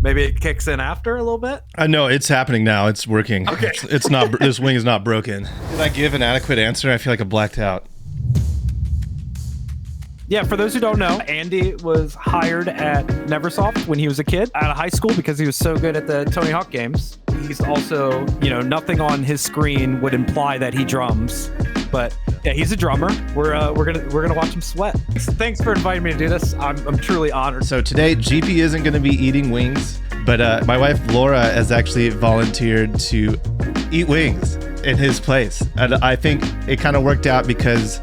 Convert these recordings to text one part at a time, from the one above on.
Maybe it kicks in after a little bit? I know it's happening now. It's working. Okay. It's not, this wing is not broken. Did I give an adequate answer? I feel like I blacked out. Yeah, for those who don't know, Andy was hired at Neversoft when he was a kid out of high school because he was so good at the Tony Hawk games. He's also, nothing on his screen would imply that he drums, but yeah, he's a drummer. We're gonna watch him sweat. Thanks for inviting me to do this. I'm truly honored. So today, GP isn't going to be eating wings, but my wife Laura has actually volunteered to eat wings in his place, and I think it kind of worked out because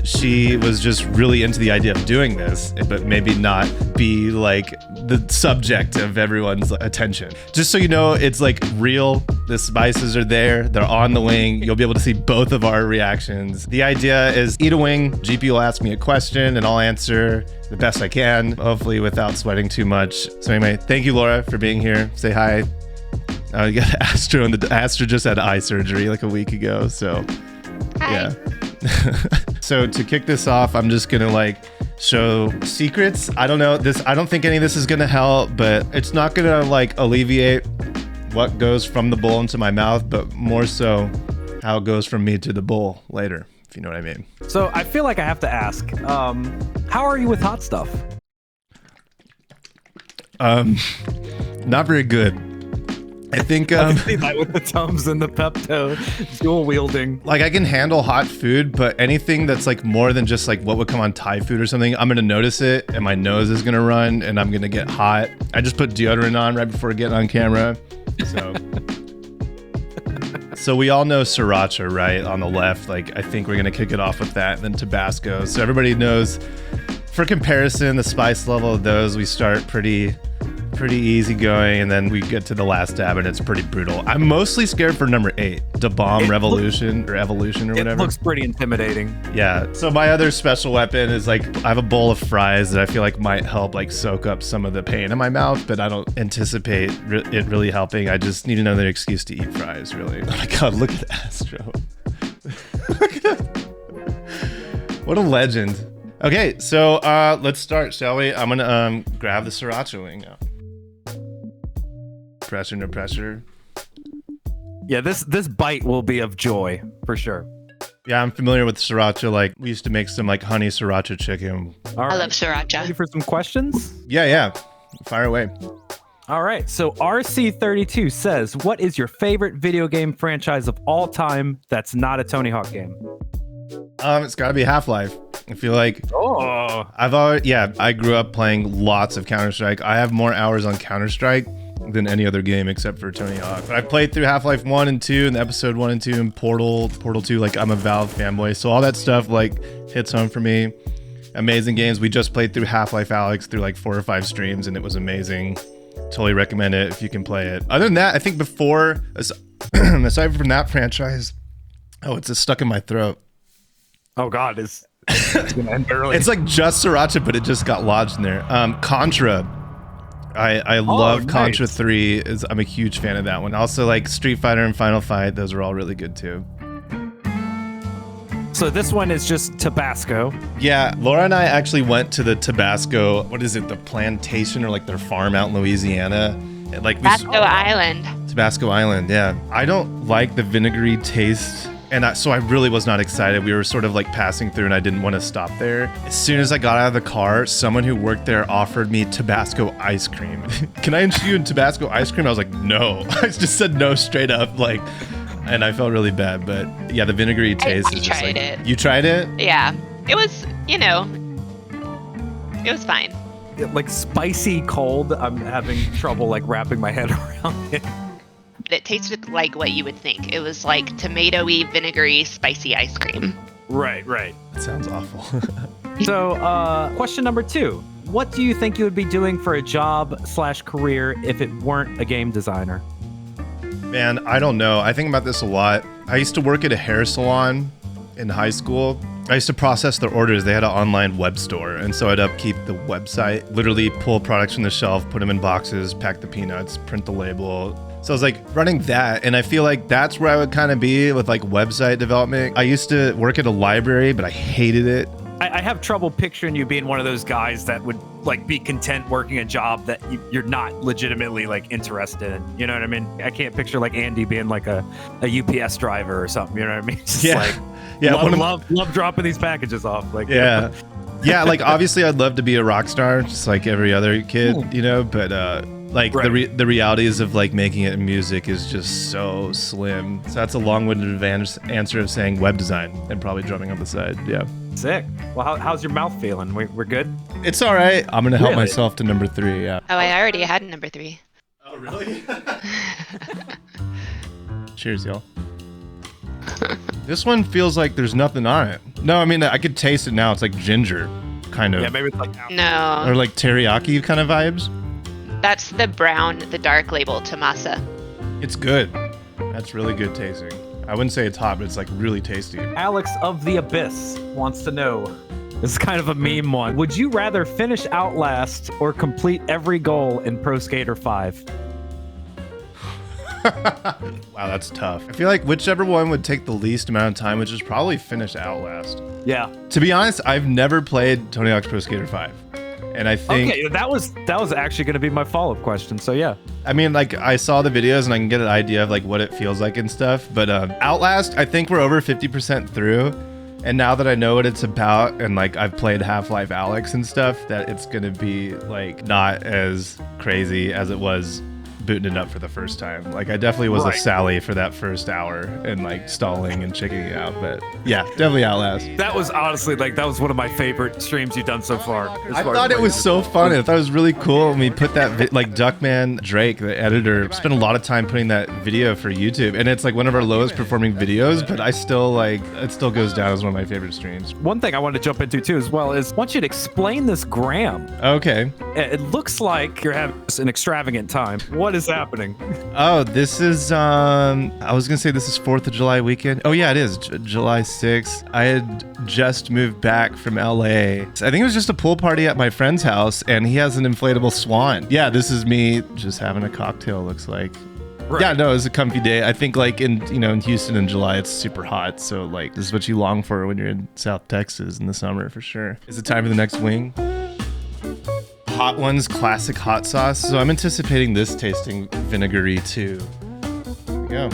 she was just really into the idea of doing this, but maybe not be like the subject of everyone's attention. Just so you know, it's like real. The spices are there. They're on the wing. You'll be able to see both of our reactions. The idea is eat a wing. GP will ask me a question and I'll answer the best I can, hopefully without sweating too much. So anyway, thank you, Laura, for being here. Say hi. You got Astro, and the Astro just had eye surgery like a week ago. So Hi. yeah. So to kick this off, I'm just gonna show secrets. I don't know this. I don't think any of this is gonna help, but it's not gonna alleviate what goes from the bowl into my mouth, but more so how it goes from me to the bowl later, if you know what I mean. So I feel like I have to ask, how are you with hot stuff? Not very good. I think I can see that with the Tums and the Pepto dual wielding. I can handle hot food, but anything that's more than just what would come on Thai food or something, I'm gonna notice it and my nose is gonna run and I'm gonna get hot. I just put deodorant on right before getting on camera. So we all know sriracha, right? On the left, I think we're gonna kick it off with that, and then Tabasco. So everybody knows, for comparison, the spice level of those, we start pretty easy going, and then we get to the last dab and it's pretty brutal. I'm mostly scared for number 8, the bomb revolution or evolution or whatever. It looks pretty intimidating. Yeah. So my other special weapon is I have a bowl of fries that I feel might help soak up some of the pain in my mouth, but I don't anticipate it really helping. I just need another excuse to eat fries, really. Oh my God, look at Astro. Look at that. What a legend. Okay, so let's start, shall we? I'm gonna grab the sriracha wing now. Pressure, no pressure. Yeah, this bite will be of joy for sure. Yeah, I'm familiar with sriracha. We used to make some honey sriracha chicken. All right. I love sriracha. Ready for some questions? Yeah. Fire away. All right. So RC32 says, what is your favorite video game franchise of all time that's not a Tony Hawk game? It's got to be Half-Life. I feel I grew up playing lots of Counter-Strike. I have more hours on Counter-Strike than any other game except for Tony Hawk. But I played through Half-Life 1 and 2 and episode 1 and 2 and Portal 2. I'm a Valve fanboy, so all that stuff hits home for me. Amazing games. We just played through Half-Life Alyx through 4 or 5 streams and it was amazing. Totally recommend it if you can play it. Other than that, I think before, aside from that franchise, it's just stuck in my throat. Oh God, it's gonna end early. It's just sriracha, but it just got lodged in there. Contra. I love nice. Contra 3. I'm a huge fan of that one. Also Street Fighter and Final Fight. Those are all really good too. So this one is just Tabasco. Yeah, Laura and I actually went to the Tabasco, what is it, the plantation or their farm out in Louisiana. Tabasco Island. Tabasco Island, yeah. I don't like the vinegary taste. And so I really was not excited. We were sort of passing through and I didn't want to stop there. As soon as I got out of the car, someone who worked there offered me Tabasco ice cream. Can I interest you in Tabasco ice cream? I was like, no. I just said no straight up. And I felt really bad. But yeah, the vinegary taste is just tried it. You tried it? Yeah. It was, it was fine. Spicy cold. I'm having trouble wrapping my head around it. It tasted like what you would think. It was tomatoey, vinegary, spicy ice cream. Right. That sounds awful. So, question number 2. What do you think you would be doing for a job/career if it weren't a game designer? Man, I don't know. I think about this a lot. I used to work at a hair salon in high school. I used to process their orders. They had an online web store, and so I'd upkeep the website, literally pull products from the shelf, put them in boxes, pack the peanuts, print the label. So I was running that, and I feel that's where I would kind of be with website development. I used to work at a library, but I hated it. I have trouble picturing you being one of those guys that would like be content working a job that you're not legitimately like interested in. You know what I mean? I can't picture like Andy being like a UPS driver or something. You know what I mean? Just like, love dropping these packages off. Like, yeah. Yeah, like obviously I'd love to be a rock star just like every other kid, you know, but like the realities of like making it in music is just so slim. So that's a long-winded answer of saying web design and probably drumming on the side. Yeah. Sick. Well, how's your mouth feeling? We're good? It's all right. I'm going to help myself to number 3. Yeah. Oh, I already had number 3. Oh, really? Cheers, y'all. This one feels like there's nothing on it. No, I mean, I could taste it now. It's like ginger, kind of. Yeah, maybe it's like... No. Or like teriyaki kind of vibes. That's the dark label, Tomasa. It's good. That's really good tasting. I wouldn't say it's hot, but it's like really tasty. Alex of the Abyss wants to know. This is kind of a meme one. Would you rather finish Outlast or complete every goal in Pro Skater 5? Wow, that's tough. I feel like whichever one would take the least amount of time, which is probably finish Outlast. Yeah. To be honest, I've never played Tony Hawk's Pro Skater 5. And I think... Okay, that was actually going to be my follow-up question, so yeah. I mean, like, I saw the videos and I can get an idea of, like, what it feels like and stuff. But Outlast, I think we're over 50% through. And now that I know what it's about and, like, I've played Half-Life Alyx and stuff, that it's going to be, like, not as crazy as it was booting it up for the first time. Like, I definitely was a Sally for that first hour and, like, stalling and checking it out. But, yeah, definitely Outlast. That was honestly, like, that was one of my favorite streams you've done so far. I thought it was so fun. I thought it was really cool. And we put that, like, Duckman Drake, the editor, spent a lot of time putting that video for YouTube. And it's, like, one of our lowest performing videos, but I still, like, it still goes down as one of my favorite streams. One thing I wanted to jump into, too, as well, is I want you to explain this gram. Okay. It looks like you're having an extravagant time. What is happening? Oh, this is, I was going to say this is 4th of July weekend. Oh, yeah, it is. July 6th. I had just moved back from LA. I think it was just a pool party at my friend's house, and he has an inflatable swan. Yeah, this is me just having a cocktail, looks like. Right. Yeah, no, it was a comfy day. I think like in Houston in July, it's super hot. So like this is what you long for when you're in South Texas in the summer for sure. Is it time for the next wing? Hot Ones classic hot sauce. So I'm anticipating this tasting vinegary too. There we go.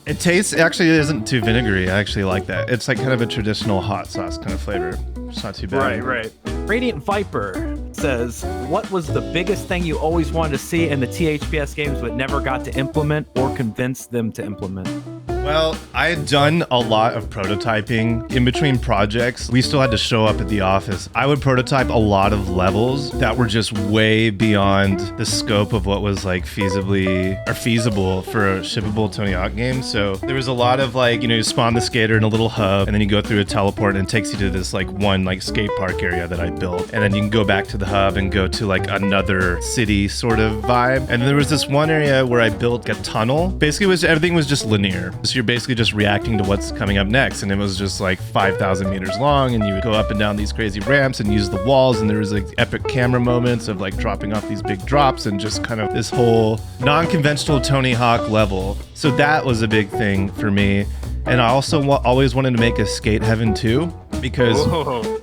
It tastes, actually it isn't too vinegary. I actually like that. It's like kind of a traditional hot sauce kind of flavor. It's not too bad. Right. Radiant Viper says, what was the biggest thing you always wanted to see in the THPS games but never got to implement or convince them to implement? Well, I had done a lot of prototyping in between projects. We still had to show up at the office. I would prototype a lot of levels that were just way beyond the scope of what was like feasible for a shippable Tony Hawk game. So there was a lot of like, you spawn the skater in a little hub and then you go through a teleport and it takes you to this like one like skate park area that I built. And then you can go back to the hub and go to like another city sort of vibe. And there was this one area where I built a tunnel. Basically everything was just linear. So you're basically just reacting to what's coming up next. And it was just like 5,000 meters long and you would go up and down these crazy ramps and use the walls. And there was like epic camera moments of like dropping off these big drops and just kind of this whole non-conventional Tony Hawk level. So that was a big thing for me. And I also always wanted to make a Skate Heaven 2 because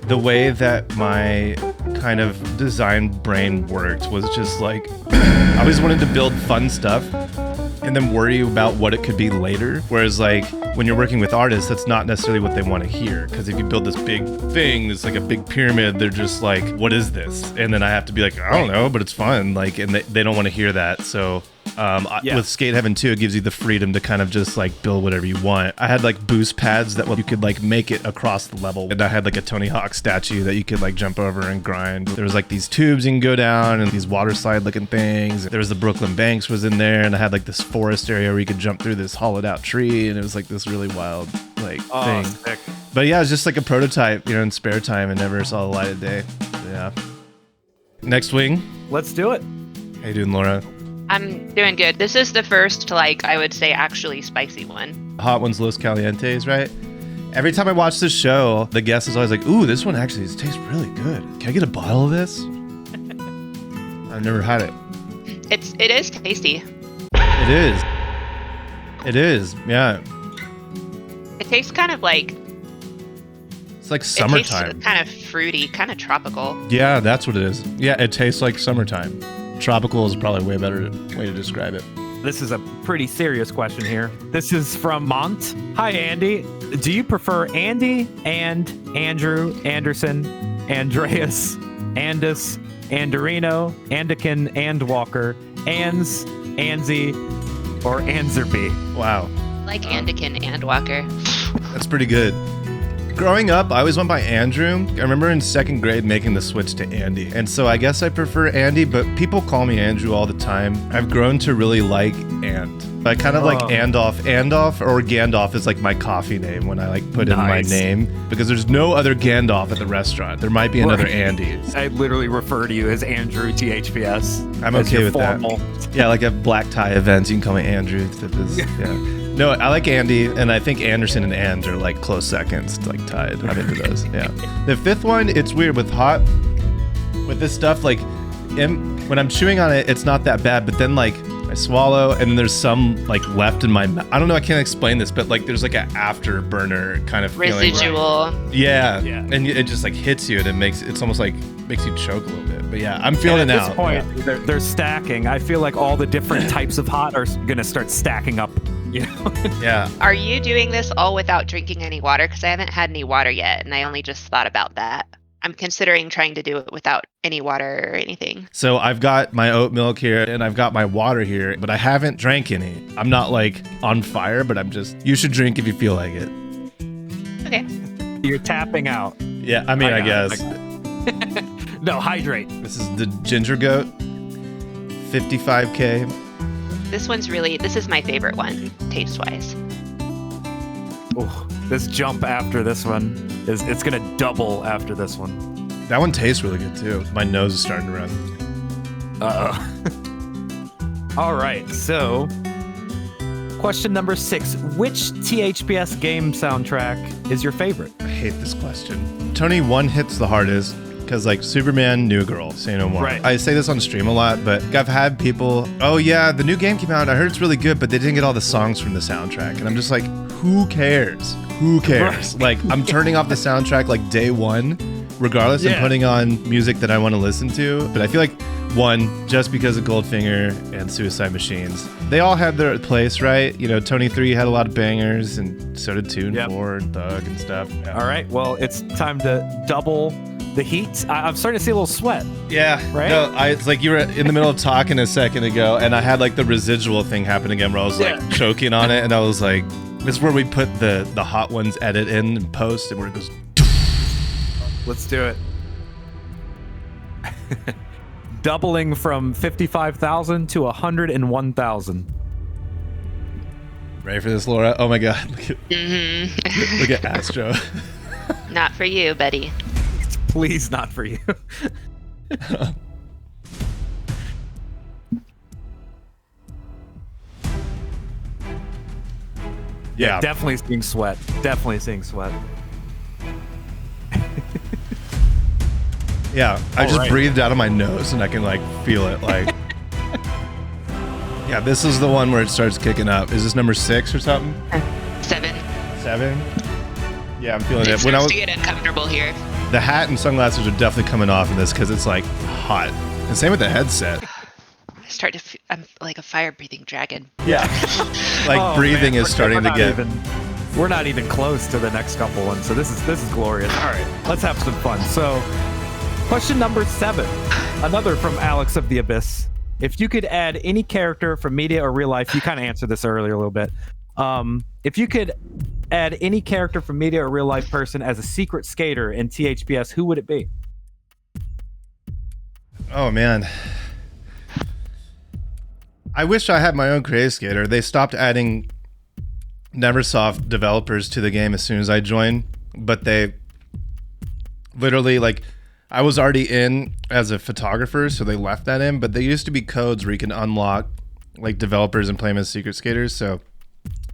the way that my kind of design brain worked was just like, I always wanted to build fun stuff and then worry about what it could be later. Whereas like when you're working with artists, that's not necessarily what they want to hear. Because if you build this big thing, it's like a big pyramid, they're just like, what is this? And then I have to be like, I don't know, but it's fun. Like, and they don't want to hear that. So with Skate Heaven 2, it gives you the freedom to kind of just like build whatever you want. I had like boost pads that you could like make it across the level. And I had like a Tony Hawk statue that you could like jump over and grind. There was like these tubes you can go down and these water slide looking things. There was the Brooklyn Banks was in there, and I had like this forest area where you could jump through this hollowed out tree, and it was like this really wild like thing. Sick. But yeah, it was just like a prototype, in spare time, and never saw the light of day. So, yeah. Next wing. Let's do it. How you doing, Laura? I'm doing good. This is the first, like, I would say actually spicy one. Hot Ones Los Calientes, right? Every time I watch this show, the guest is always like, ooh, this one actually tastes really good. Can I get a bottle of this? I've never had it. It is tasty. It is. It is, yeah. It tastes kind of like It's like it summertime. tastes kind of fruity, kind of tropical. Yeah, that's what it is. Yeah, it tastes like summertime. Tropical is probably a way better way to describe it. This is a pretty serious question here. This is from Mont. Hi, Andy. Do you prefer Andy and Andrew, Anderson, Andreas, Andis, Anderino, Andikin, Andwalker, Ans, Anzi, or Anzerby? Wow, Like Andikin and Walker. that's pretty good. Growing up, I always went by Andrew. I remember in second grade making the switch to Andy. And so I guess I prefer Andy, but people call me Andrew all the time. I've grown to really like And. I kind of like Andolph. Andolph or Gandalf is like my coffee name when I like put in my name, because there's no other Gandalf at the restaurant. There might be another Andy's. I literally refer to you as Andrew THPS. I'm okay with that. Yeah, like at black tie events, you can call me Andrew. Yeah. No, I like Andy, and I think Anderson and And are like close seconds, like tied. I'm into those. Yeah. The fifth one, it's weird with this stuff. Like, when I'm chewing on it, it's not that bad, but then like I swallow, and then there's some like left in my mouth. I don't know. I can't explain this, but like there's like an afterburner kind of Residual. feeling. Yeah. And it just like hits you, and it's almost like makes you choke a little bit. But yeah, I'm feeling it now. At this point, they're stacking. I feel like all the different types of hot are gonna start stacking up. You know? Yeah. Are you doing this all without drinking any water? Because I haven't had any water yet, and I only just thought about that. I'm considering trying to do it without any water or anything. So I've got my oat milk here and I've got my water here, but I haven't drank any. I'm not like on fire, but you should drink if you feel like it. Okay. You're tapping out. Yeah, I mean, I guess. No, hydrate. This is the Ginger Goat, 55K. This is my favorite one, taste-wise. Ooh, this jump after this one it's gonna double after this one. That one tastes really good too. My nose is starting to run. All right, so question number 6. Which THPS game soundtrack is your favorite? I hate this question. Tony, one hits the hardest because like Superman, New Girl, Say No More. Right. I say this on stream a lot, but I've had people, oh yeah, the new game came out, I heard it's really good, but they didn't get all the songs from the soundtrack. And I'm just like, who cares? Who cares? Like, I'm turning off the soundtrack like day one, regardless. I'm putting on music that I want to listen to. But I feel like, one, just because of Goldfinger and Suicide Machines, they all had their place, right? You know, Tony 3 had a lot of bangers, and so did Tune 4 and Thug and stuff. Yeah. All right, well, it's time to double the heat. I'm starting to see a little sweat. Yeah. Right? No, it's like you were in the middle of talking a second ago, and I had like the residual thing happen again where I was like choking on it, and I was like, this is where we put the hot ones edit in and post, and where it goes. Let's do it. Doubling from 55,000 to 101,000. Ready for this, Laura? Oh my God. Look at Astro. Not for you, buddy. Please, not for you. Yeah. Definitely seeing sweat. Definitely seeing sweat. Yeah, I just breathed out of my nose and I can like feel it. Like, yeah, this is the one where it starts kicking up. Is this number 6 or something? 7. 7? Yeah, I'm feeling It it. When I starts was, to get uncomfortable here. the hat and sunglasses are definitely coming off in this because it's like hot. And same with the headset. I'm like a fire-breathing dragon. Yeah, like breathing is starting to get. We're not even close to the next couple ones, so this is glorious. All right, let's have some fun. So, question number 7, another from Alex of the Abyss. If you could add any character from media or real life, you kind of answered this earlier a little bit. If you could add any character from media or real life person as a secret skater in THPS, who would it be? Oh man, I wish I had my own creative skater. They stopped adding Neversoft developers to the game as soon as I joined, but they literally like. I was already in as a photographer, so they left that in, but there used to be codes where you can unlock like developers and play them as secret skaters. So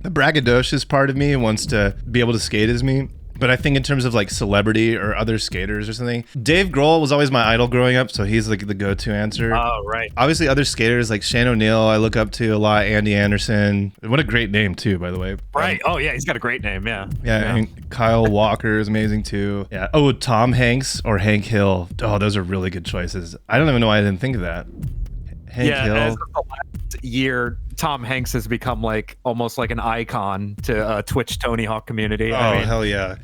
the braggadocious part of me wants to be able to skate as me, But I think in terms of like celebrity or other skaters or something, Dave Grohl was always my idol growing up, so he's like the go-to answer. Oh, right. Obviously, other skaters like Shane O'Neill, I look up to a lot. Andy Anderson. What a great name too, by the way. Right. Oh, yeah. He's got a great name. Yeah. Yeah. And Kyle Walker is amazing too. Yeah. Oh, Tom Hanks or Hank Hill. Oh, those are really good choices. I don't even know why I didn't think of that. Hank Hill. As of the last year, Tom Hanks has become like almost like an icon to Twitch Tony Hawk community. Oh, hell yeah.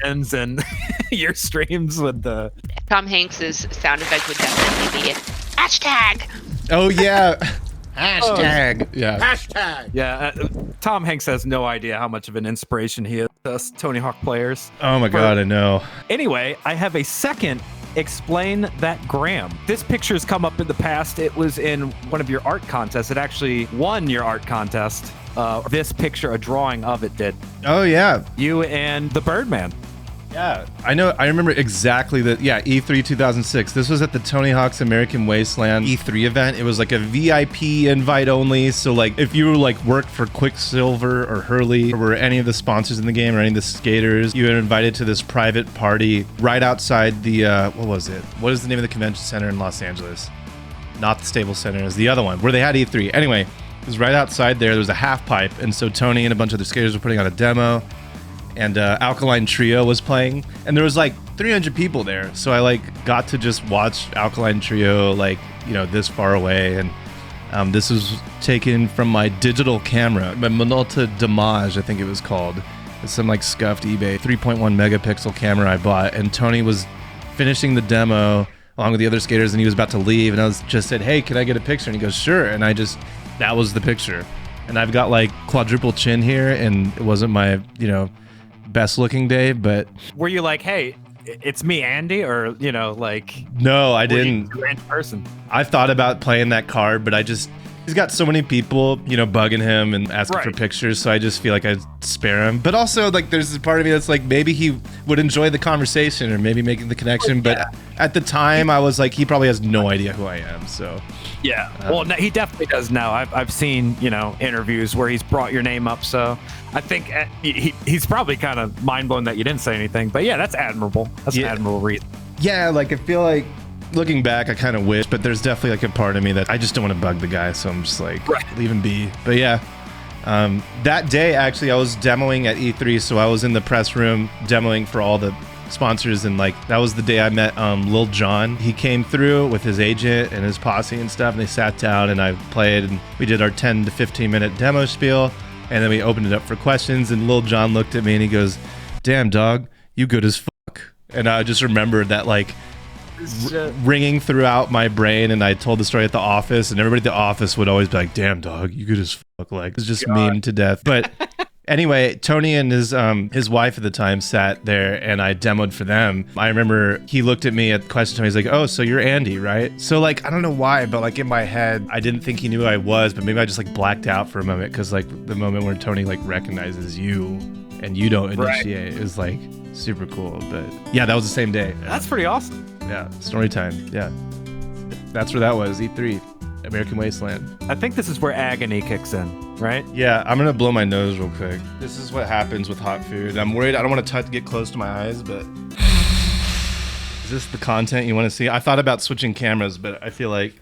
And your streams with the Tom Hanks's sound effect would definitely be hashtag. Oh yeah. Hashtag. Yeah. Hashtag. Yeah, Tom Hanks has no idea how much of an inspiration he is to us Tony Hawk players. Oh my God, I know. Anyway, I have a second Explain That Graham. This picture's come up in the past. It was in one of your art contests. It actually won your art contest. This picture, a drawing of it did. Oh yeah. You and the Birdman. Yeah, I know. I remember exactly that. Yeah, E3 2006. This was at the Tony Hawk's American Wasteland E3 event. It was like a VIP invite only. So like, if you like worked for Quicksilver or Hurley or were any of the sponsors in the game or any of the skaters, you were invited to this private party right outside the what was it? What is the name of the convention center in Los Angeles? Not the Staples Center. It was the other one where they had E3. Anyway, it was right outside there. There was a half pipe, and so Tony and a bunch of the skaters were putting on a demo. And Alkaline Trio was playing, and there was like 300 people there. So I like got to just watch Alkaline Trio like, you know, this far away. And this was taken from my digital camera, my Minolta Damage, I think it was called. It's some like scuffed eBay 3.1 megapixel camera I bought. And Tony was finishing the demo along with the other skaters, and he was about to leave. And I was just said, "Hey, can I get a picture?" And he goes, "Sure." And that was the picture. And I've got like quadruple chin here, and it wasn't my, you know, best looking day, but were you like, "Hey, it's me, Andy," or like? No, I didn't. In person. I thought about playing that card, but he's got so many people, you know, bugging him and asking for pictures, so I just feel like I'd spare him. But also, like, there's this part of me that's like, maybe he would enjoy the conversation or maybe making the connection. But at the time, I was like, he probably has no idea who I am. So yeah, well, no, he definitely does now. I've seen, you know, interviews where he's brought your name up. So I think he's probably kind of mind blown that you didn't say anything. But yeah, that's admirable. That's an admirable reason. Yeah, like I feel like, looking back, I kind of wish, but there's definitely like a part of me that I just don't want to bug the guy, so I'm just like, leave him be. But yeah, that day actually I was demoing at E3, so I was in the press room demoing for all the sponsors, and like that was the day I met Lil Jon. He came through with his agent and his posse and stuff, and they sat down and I played, and we did our 10 to 15 minute demo spiel, and then we opened it up for questions, and Lil Jon looked at me and he goes, "Damn dog, you good as fuck." And I just remembered that like ringing throughout my brain, and I told the story at the office, and everybody at the office would always be like, "Damn dog, you good as fuck." Like, it's just mean to death. But anyway, Tony and his wife at the time sat there, and I demoed for them. I remember he looked at me at the question time. He's like, "Oh, so you're Andy, right?" So like, I don't know why, but like in my head, I didn't think he knew who I was, but maybe I just like blacked out for a moment, because like the moment where Tony like recognizes you and you don't initiate is like super cool. But yeah, that was the same day. That's pretty awesome. Yeah, story time. Yeah, that's where that was. E3, American Wasteland. I think this is where agony kicks in, right? Yeah, I'm gonna blow my nose real quick. This is what happens with hot food. I'm worried. I don't want to get close to my eyes, but is this the content you want to see? I thought about switching cameras, but I feel like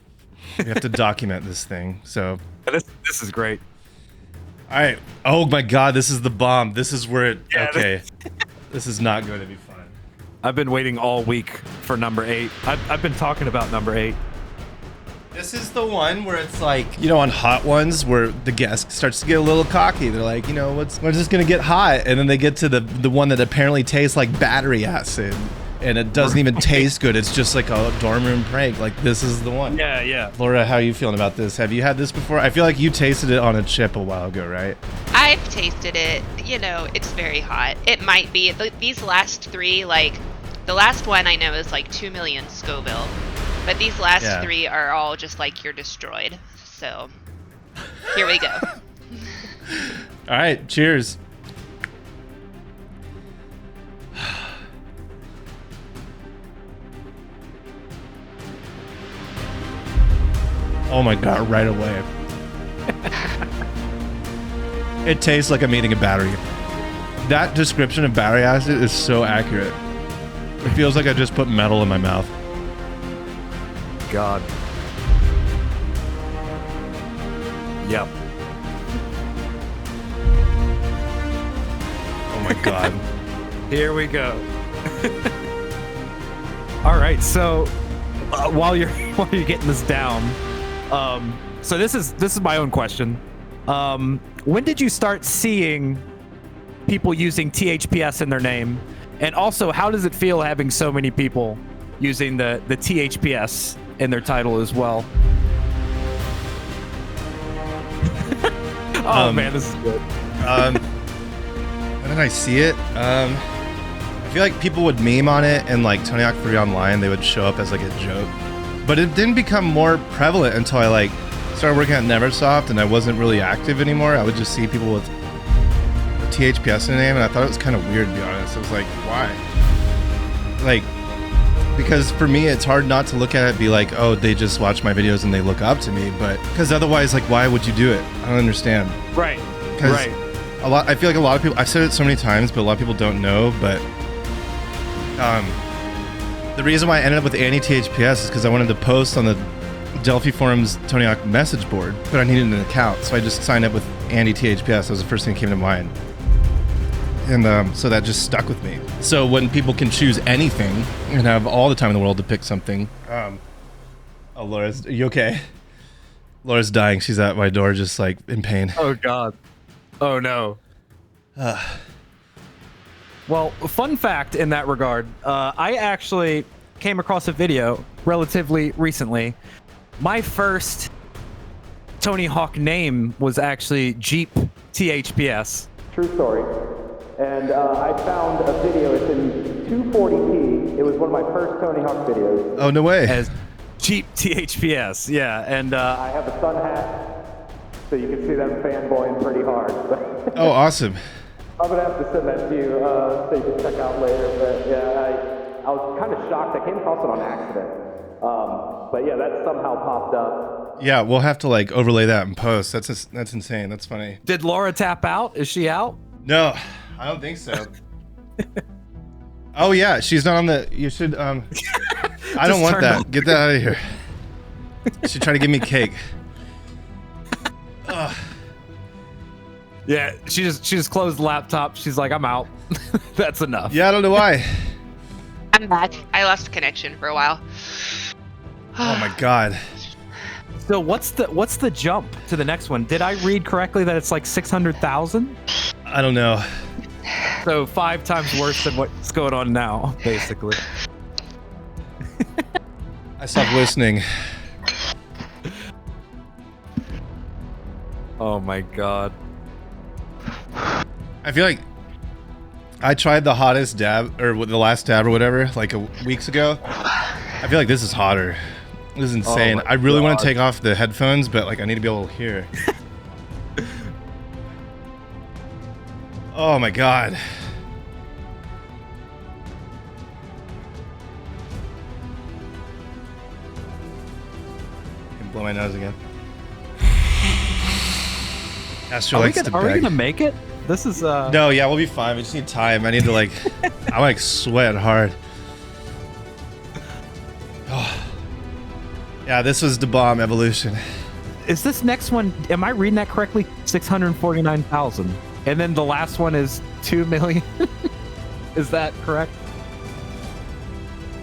we have to document this thing. So this is great. All right. Oh my God, this is the bomb. This is where it. Yeah, okay. This is not going to be fun. I've been waiting all week for number 8. I've been talking about number 8. This is the one where it's like, you know, on Hot Ones where the guest starts to get a little cocky. They're like, you know, when's this gonna get hot? And then they get to the one that apparently tastes like battery acid, and it doesn't even taste good. It's just like a dorm room prank. Like, this is the one. Yeah. Laura, how are you feeling about this? Have you had this before? I feel like you tasted it on a chip a while ago, right? I've tasted it. You know, it's very hot. It might be. These last 3, like, the last one I know is like 2 million Scoville, but these last 3 are all just like, you're destroyed. So here we go. All right, cheers. Oh my God, right away. It tastes like I'm eating a battery. That description of battery acid is so accurate. It feels like I just put metal in my mouth. God. Yep. Oh my God. Here we go. All right, so while you're getting this down, so this is my own question. When did you start seeing people using THPS in their name, and also how does it feel having so many people using the THPS in their title as well? Oh man, this is good. When did I see it? I feel like people would meme on it, and like Tony Hawk 3 Online, they would show up as like a joke. But it didn't become more prevalent until I like started working at Neversoft, and I wasn't really active anymore. I would just see people with THPS in the name, and I thought it was kind of weird, to be honest. I was like, why? Like, because for me, it's hard not to look at it and be like, oh, they just watch my videos and they look up to me. But because otherwise, like, why would you do it? I don't understand. Right. Because Right. I feel like a lot of people, I've said it so many times, but a lot of people don't know. But the reason why I ended up with andyTHPS is because I wanted to post on the Delphi Forums Tony Hawk message board, but I needed an account. So I just signed up with andyTHPS. That was the first thing that came to mind. And so that just stuck with me. So when people can choose anything and have all the time in the world to pick something. Oh, Laura's, are you okay? Laura's dying. She's at my door just like in pain. Oh God. Oh no. Well, fun fact in that regard, I actually came across a video relatively recently. My first Tony Hawk name was actually Jeep THPS. True story. And I found a video. It's in 240p. It was one of my first Tony Hawk videos. Oh, no way. As Jeep THPS, yeah. And I have a sun hat, so you can see them fanboying pretty hard. Oh, awesome. I'm gonna have to send that to you so you can check out later. But yeah, I was kind of shocked. I came across it on accident. But yeah, that somehow popped up. Yeah, we'll have to like overlay that in post. That's insane. That's funny. did Laura tap out? Is she out? No, I don't think so. Oh yeah, she's not on the. You should. I don't want turn that. on. Get that out of here. She tried to give me cake. Ugh. Yeah, she just closed the laptop. She's like, I'm out. That's enough. Yeah, I don't know why. I'm back. I lost connection for a while. Oh my god. So what's the jump to the next one? Did I read correctly that it's like 600,000? I don't know. So 5 times worse than what's going on now, basically. I stopped listening. Oh my god. I feel like I tried the hottest dab, or the last dab or whatever, like weeks ago. I feel like this is hotter. This is insane. my I really want God. to take off the headphones, but like I need to be able to hear. Oh my god. I can blow my nose again. Astro Are we likes to gonna beg. make it? This is No, yeah, we'll be fine. We just need time. I need to like, I like sweat hard. Oh. Yeah, this was the bomb evolution. Is this next one? Am I reading that correctly? 649,000, and then the last one is 2 million. Is that correct?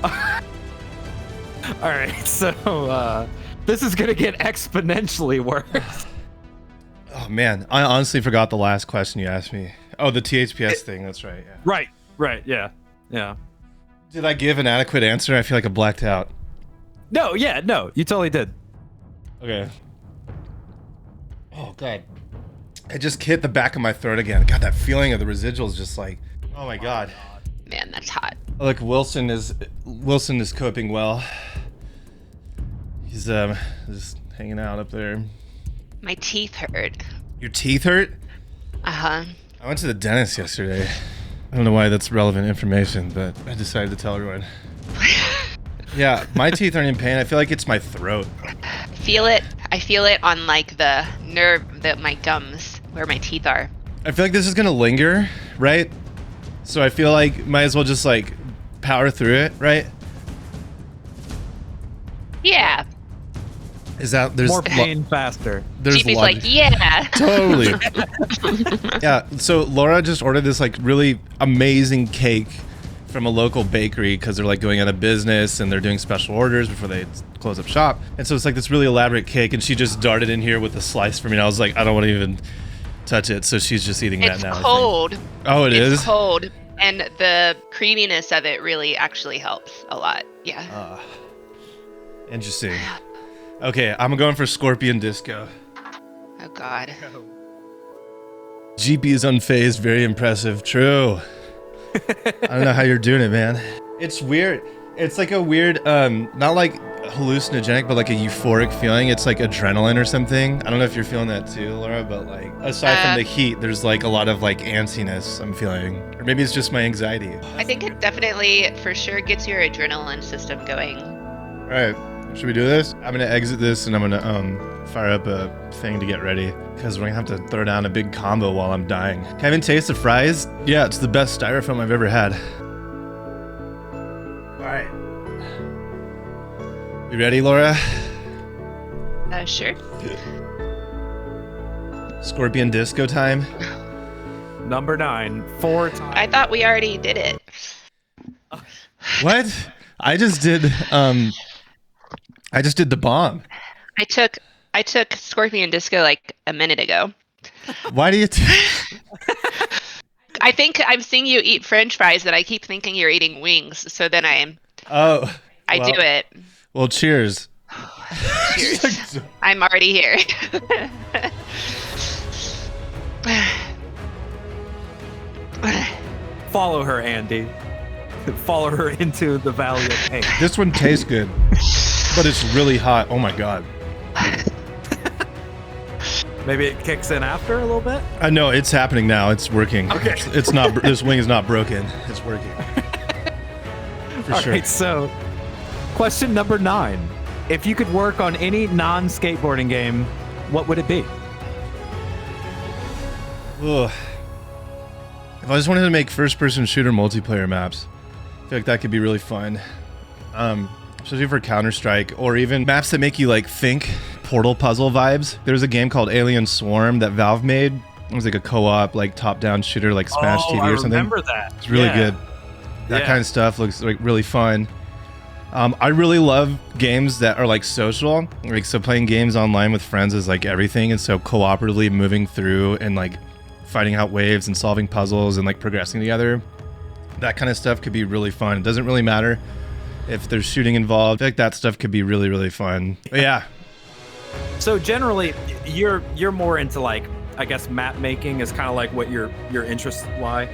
All right, so this is gonna get exponentially worse. Oh man, I honestly forgot the last question you asked me. Oh, the THPS thing. That's right. Yeah. Right, yeah. Did I give an adequate answer? I feel like I blacked out. No, you totally did. Okay. Oh god. It just hit the back of my throat again. God, that feeling of the residuals just like, oh my god. Man, that's hot. Look, Wilson is coping well. He's just hanging out up there. My teeth hurt. Your teeth hurt? Uh-huh. I went to the dentist yesterday. I don't know why that's relevant information, but I decided to tell everyone. Yeah, my teeth aren't in pain. I feel like it's my throat. Feel it. I feel it on like the nerve, my gums, where my teeth are. I feel like this is gonna linger right? So I feel like might as well just like power through it, right? Yeah. Is that there's More pain faster. there's GP's logic. like, yeah. Totally. Yeah. So Laura just ordered this like really amazing cake from a local bakery because they're like going out of business and they're doing special orders before they close up shop. And so it's like this really elaborate cake, and she just darted in here with a slice for me. And I was like, I don't want to even touch it. So she's just eating It's that now. cold. Oh, It's cold. And the creaminess of it really actually helps a lot. Yeah. Interesting. Okay, I'm going for Scorpion Disco. Oh, God. GP is unfazed, very impressive. True. I don't know how you're doing it, man. It's weird. It's like a weird, not like hallucinogenic, but like a euphoric feeling. It's like adrenaline or something. I don't know if you're feeling that too, Laura, but like aside from the heat, there's like a lot of like antsiness I'm feeling. Or maybe it's just my anxiety. I think it definitely, for sure, gets your adrenaline system going. All right. Should we do this? I'm gonna exit this and I'm gonna fire up a thing to get ready because we're gonna have to throw down a big combo while I'm dying. Can I even taste the fries? Yeah, it's the best styrofoam I've ever had. All right. You ready, Laura? Sure. Scorpion Disco time. Number 9, 4 times. I thought we already did it. What? I just did the bomb. I took Scorpion Disco like a minute ago. Why do you I think I'm seeing you eat French fries, and I keep thinking you're eating wings. So then I do it. Well, cheers. Cheers. I'm already here. Follow her, Andy. Follow her into the valley of pain. This one tastes good, but it's really hot. Oh my god. Maybe it kicks in after a little bit? I know it's happening now. It's working. Okay. It's not. This wing is not broken. It's working. For All sure. right, so question number 9. If you could work on any non-skateboarding game, what would it be? Ugh. If I just wanted to make first-person shooter multiplayer maps, I feel like that could be really fun. Especially for Counter-Strike, or even maps that make you like think. Portal puzzle vibes. There's a game called Alien Swarm that Valve made. It was like a co-op, like top-down shooter, like Smash TV or something. I remember that. It's really good. That kind of stuff looks like really fun. I really love games that are like social. Like, so playing games online with friends is like everything, and so cooperatively moving through and like fighting out waves and solving puzzles and like progressing together. That kind of stuff could be really fun. It doesn't really matter if there's shooting involved. I feel like that stuff could be really, really fun. But yeah. So generally, you're more into like, I guess map making is kind of like what your interests lie.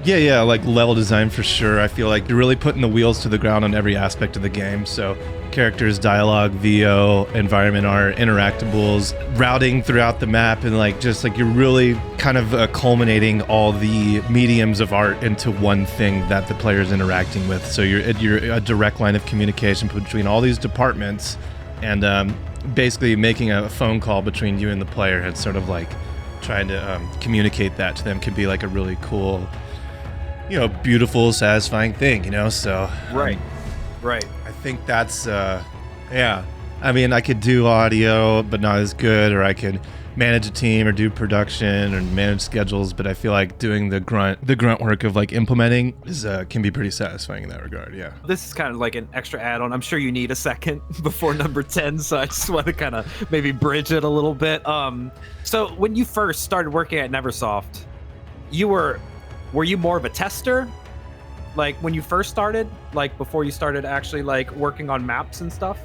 Yeah, like level design for sure. I feel like you're really putting the wheels to the ground on every aspect of the game. So characters, dialogue, VO, environment art, interactables, routing throughout the map, and like just like you're really kind of culminating all the mediums of art into one thing that the player's interacting with. So you're a direct line of communication between all these departments, and basically making a phone call between you and the player, and sort of like trying to communicate that to them could be like a really cool, beautiful, satisfying thing, so Right. I think that's yeah, I mean, I could do audio but not as good, or I could manage a team or do production or manage schedules, but I feel like doing the grunt work of like implementing is can be pretty satisfying in that regard. Yeah, This is kind of like an extra add-on. I'm sure you need a second before number 10, so I just want to kind of maybe bridge it a little bit. So when you first started working at Neversoft, were you more of a tester? Like when you first started, like before you started actually like working on maps and stuff?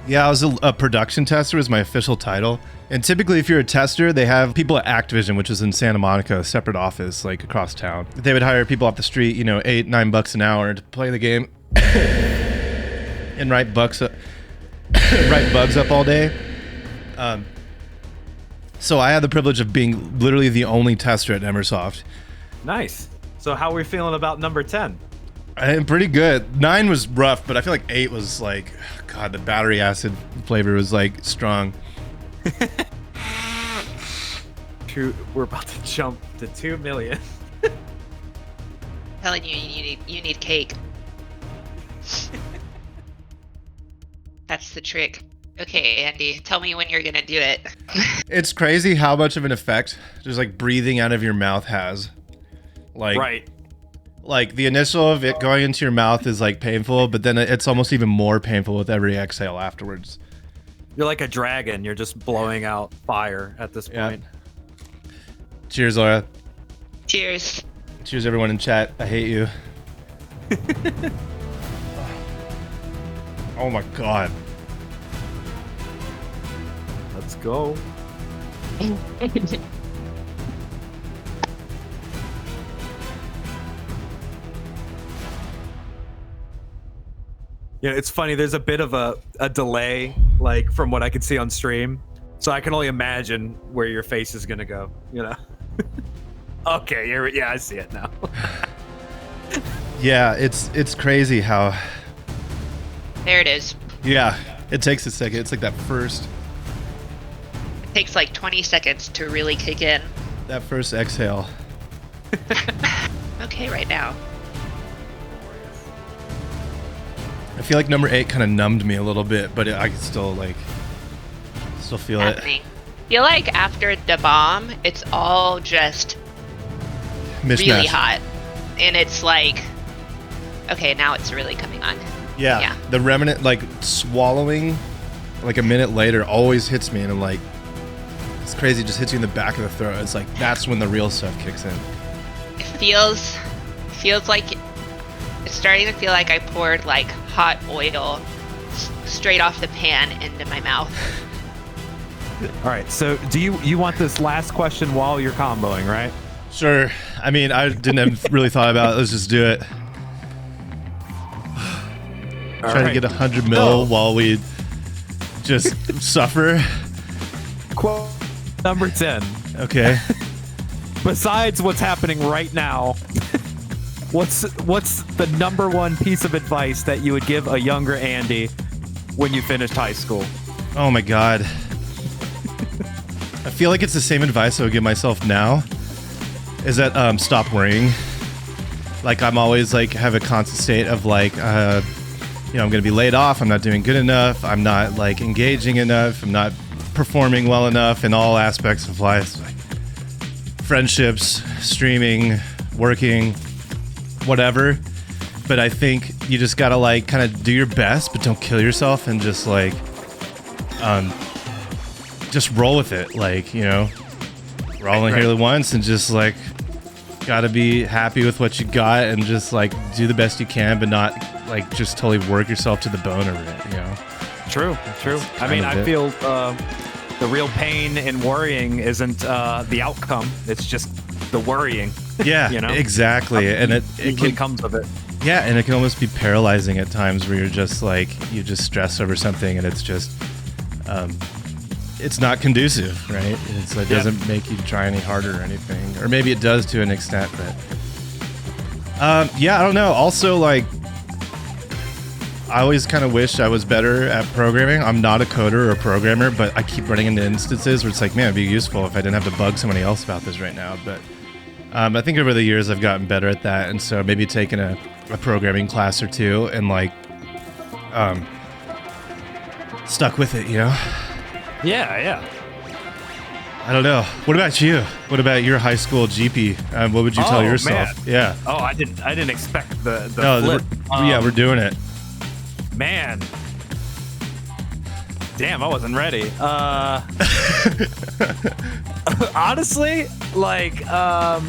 Yeah, I was a production tester was my official title. And typically if you're a tester, they have people at Activision, which is in Santa Monica, a separate office like across town. They would hire people off the street, $8-9 an hour to play the game and write bugs up all day. So I had the privilege of being literally the only tester at Neversoft. Nice. So how are we feeling about number 10? I'm pretty good. 9 was rough, but I feel like 8 was like, God, the battery acid flavor was like strong. We're about to jump to 2 million. telling you, you need cake. That's the trick. Okay, Andy, tell me when you're gonna do it. It's crazy how much of an effect just like breathing out of your mouth has. Like, Right. like the initial of it going into your mouth is like painful, but then it's almost even more painful with every exhale afterwards. You're like a dragon. You're just blowing out fire at this Yeah. point. Cheers, Laura. Cheers. Cheers, everyone in chat. I hate you. Oh my god. Let's go. Yeah, it's funny. There's a bit of a delay, like from what I could see on stream, so I can only imagine where your face is gonna go. You know. Okay. Yeah, I see it now. Yeah, it's crazy how. There it is. Yeah, it takes a second. It's like that first It takes like 20 seconds to really kick in. exhale. Okay, right now. I feel like number 8 kind of numbed me a little bit, but I can still feel it. Happening. Feel like after the bomb, it's all just Mishmash. really hot, and it's like, okay, now it's really coming on. Yeah, the remnant, like swallowing, like a minute later, always hits me, and I'm like, it's crazy. Just hits you in the back of the throat. It's like that's when the real stuff kicks in. It feels like it's starting to feel like I poured like hot oil straight off the pan into my mouth. All right. So, do you want this last question while you're comboing, right? Sure. I mean, I didn't have really thought about it. Let's just do it. Trying to get 100 mil while we just suffer. Quote number 10. Okay. Besides what's happening right now, what's the number one piece of advice that you would give a younger Andy when you finished high school? Oh my god. I feel like it's the same advice I would give myself now. Is that stop worrying. Like I'm always like have a constant state of like I'm gonna be laid off, I'm not doing good enough, I'm not like engaging enough, I'm not performing well enough in all aspects of life. Like friendships, streaming, working, whatever. But I think you just gotta like kind of do your best, but don't kill yourself, and just like just roll with it. Like, we're all in here once, and just like gotta be happy with what you got and just like do the best you can, but not like just totally work yourself to the bone over it, True. I mean, I feel the real pain in worrying isn't the outcome, it's just the worrying. Yeah, exactly. And it usually comes of it. Yeah, and it can almost be paralyzing at times where you're just like, you just stress over something, and it's just it's not conducive, right? It doesn't make you try any harder or anything, or maybe it does to an extent, but I don't know. Also, like, I always kind of wish I was better at programming. I'm not a coder or a programmer, but I keep running into instances where it's like, man, it'd be useful if I didn't have to bug somebody else about this right now. But I think over the years I've gotten better at that, and so maybe taking a programming class or two and like stuck with it, Yeah. I don't know. What about you? What about your high school GP? What would you tell yourself? Man. Yeah. Oh, I didn't expect the No, flip. we're doing it. Man. Damn, I wasn't ready. Honestly, like, I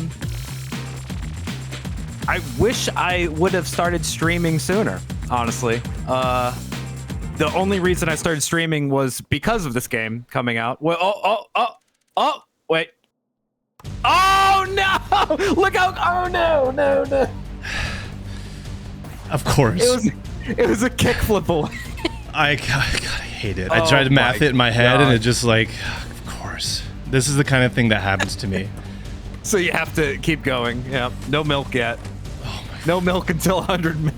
wish I would have started streaming sooner, honestly. The only reason I started streaming was because of this game coming out. Well, wait. Oh, no! Look out! Oh, no. Of course. It was a kickflip away. I hate it. I tried to math it in my head, and it just like, of course. This is the kind of thing that happens to me. So you have to keep going. Yeah. No milk yet. Oh my. No milk until 100 mil.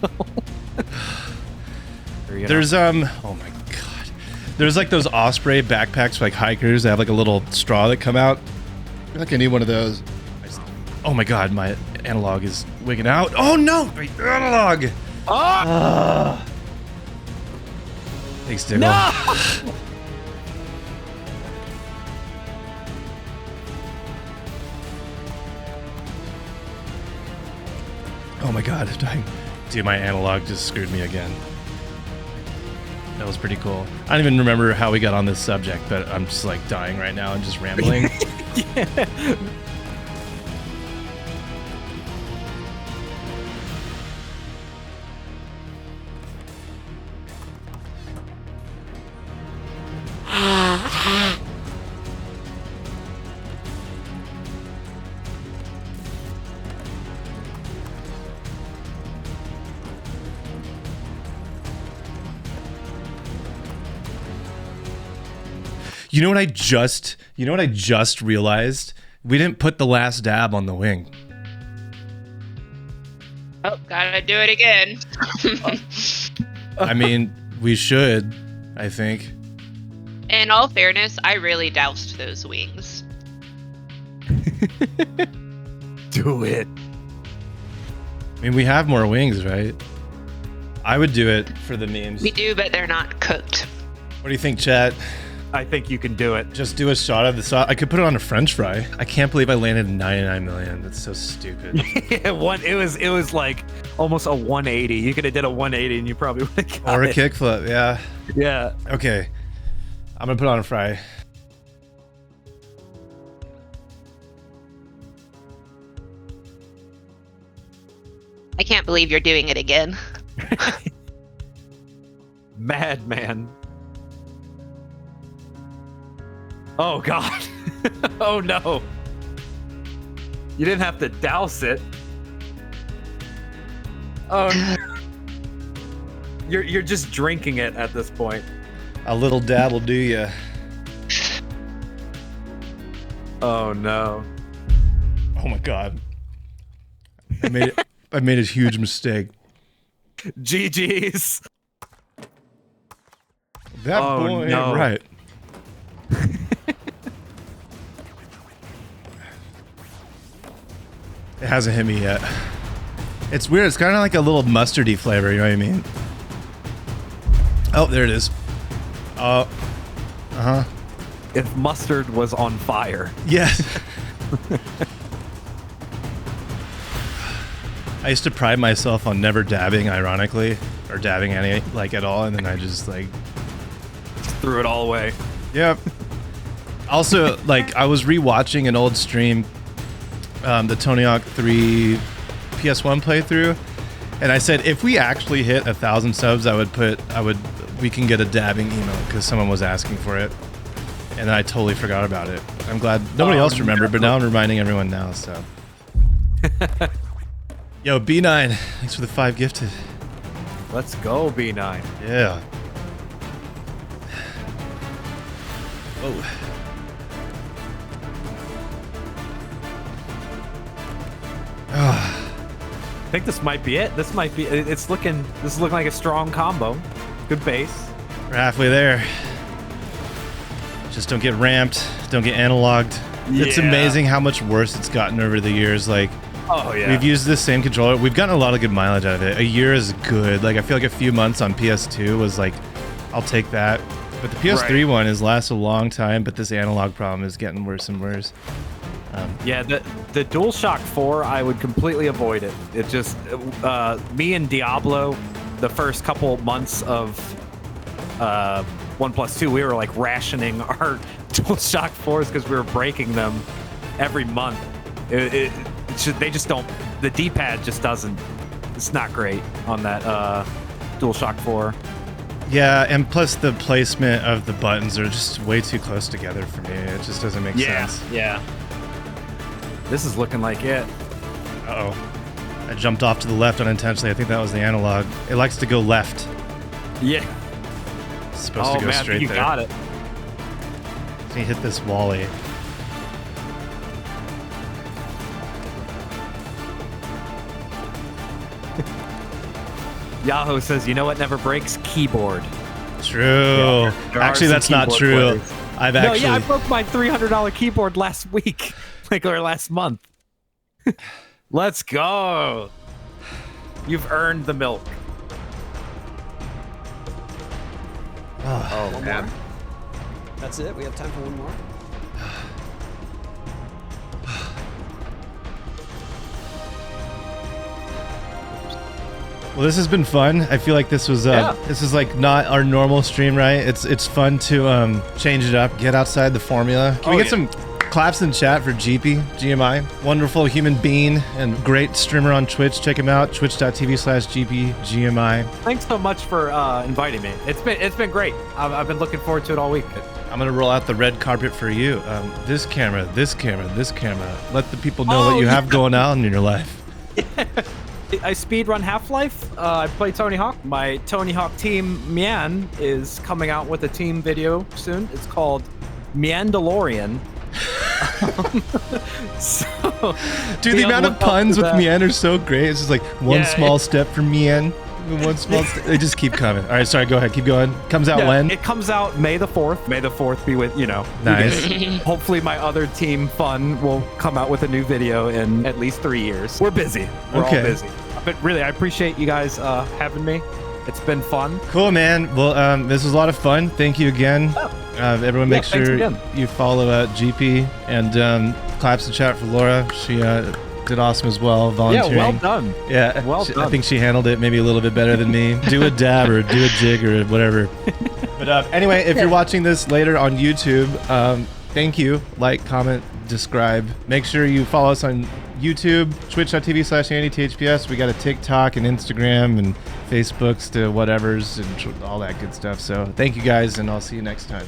There's oh my god. There's like those Osprey backpacks for like hikers that have like a little straw that come out. I feel like I need one of those. Oh my god, my analog is wigging out. Oh no! My analog! Thanks, Diggle. No! Oh my god, I'm dying. Dude, my analog just screwed me again. That was pretty cool. I don't even remember how we got on this subject, but I'm just like dying right now and just rambling. Yeah. You know what I just realized? We didn't put the last dab on the wing. Oh, gotta do it again. I mean, we should, I think. In all fairness, I really doused those wings. Do it. I mean, we have more wings, right? I would do it for the memes. We do, but they're not cooked. What do you think, chat? I think you can do it. Just do a shot of the sauce. I could put it on a French fry. I can't believe I landed 99 million. That's so stupid. It was like almost a 180. You could have did a 180 and you probably would have got Or a it. kickflip, yeah. Yeah. Okay. I'm gonna put it on a fry. I can't believe you're doing it again. Madman. Oh god. Oh no. You didn't have to douse it. Oh no. You're just drinking it at this point. A little dab will do ya. Oh no. Oh my god. I made a huge mistake. GG's. That Oh, boy ain't no. right. It hasn't hit me yet. It's weird. It's kind of like a little mustardy flavor. You know what I mean? Oh, there it is. Oh, If mustard was on fire. yes. I used to pride myself on never dabbing, ironically, or dabbing any like at all, and then I just like Threw it all away. Yep. Also, like, I was rewatching an old stream, the Tony Hawk 3 PS1 playthrough, and I said if we actually hit 1,000 subs, we can get a dabbing emote because someone was asking for it, and then I totally forgot about it. I'm glad nobody else remembered, but now I'm reminding everyone now. So, yo, B9, thanks for the 5 gifted. Let's go, B9. Yeah. Oh. I think this might be it. This is looking like a strong combo. Good base. We're halfway there. Just don't get ramped. Don't get analogued. It's Yeah. amazing how much worse it's gotten over the years. Like, Oh yeah. we've used this same controller. We've gotten a lot of good mileage out of it. A year is good. Like, I feel like a few months on PS2 was like, I'll take that. But the PS3 one has lasted a long time, but this analog problem is getting worse and worse. Yeah, the DualShock 4, I would completely avoid it. It just me and Diablo, the first couple months of 1+2, we were like rationing our DualShock 4s because we were breaking them every month. They just don't. The D-pad just doesn't. It's not great on that DualShock 4. Yeah, and plus the placement of the buttons are just way too close together for me. It just doesn't make sense. Yeah. This is looking like it. Uh-oh. I jumped off to the left unintentionally. I think that was the analog. It likes to go left. Yeah. It's supposed to go man, straight you there. got it. He hit this wally. Yahoo says, you know what never breaks? Keyboard. True. There are Actually, some that's not keyboard true. players. I've No, actually. yeah, I broke my $300 keyboard last week, or last month. Let's go. You've earned the milk. Oh, One man. more. That's it. We have time for one more. Well, this has been fun. I feel like this was this is like not our normal stream, right? It's fun to change it up, get outside the formula. Can we get some claps in chat for GMI? Wonderful human being and great streamer on Twitch. Check him out, twitch.tv/GMI. Thanks so much for inviting me. It's been great. I've been looking forward to it all week. I'm gonna roll out the red carpet for you. This camera, this camera, this camera. Let the people know what you have going on in your life. I speedrun Half-Life. I play Tony Hawk. My Tony Hawk team, Mian, is coming out with a team video soon. It's called Miandalorian. Dude, the amount of puns with Mian are so great. It's just like one small step for Mian. One small step. They just keep coming. All right, sorry, go ahead. Keep going. Comes out when? It comes out May the 4th. May the 4th be with, Nice. Hopefully my other team, Fun, will come out with a new video in at least 3 years. We're busy. We're all busy. But really, I appreciate you guys having me. It's been fun. Cool, man. Well, this was a lot of fun. Thank you again. Everyone make sure you follow GP and claps in chat for Laura. She did awesome as well, volunteering. Yeah, well done. Yeah, well done. I think she handled it maybe a little bit better than me. Do a dab or do a jig or whatever. But anyway, if you're watching this later on YouTube, thank you. Like, comment, describe. Make sure you follow us on YouTube, twitch.tv/andyTHPS. We got a TikTok and Instagram and Facebooks to whatevers and all that good stuff. So thank you guys, and I'll see you next time.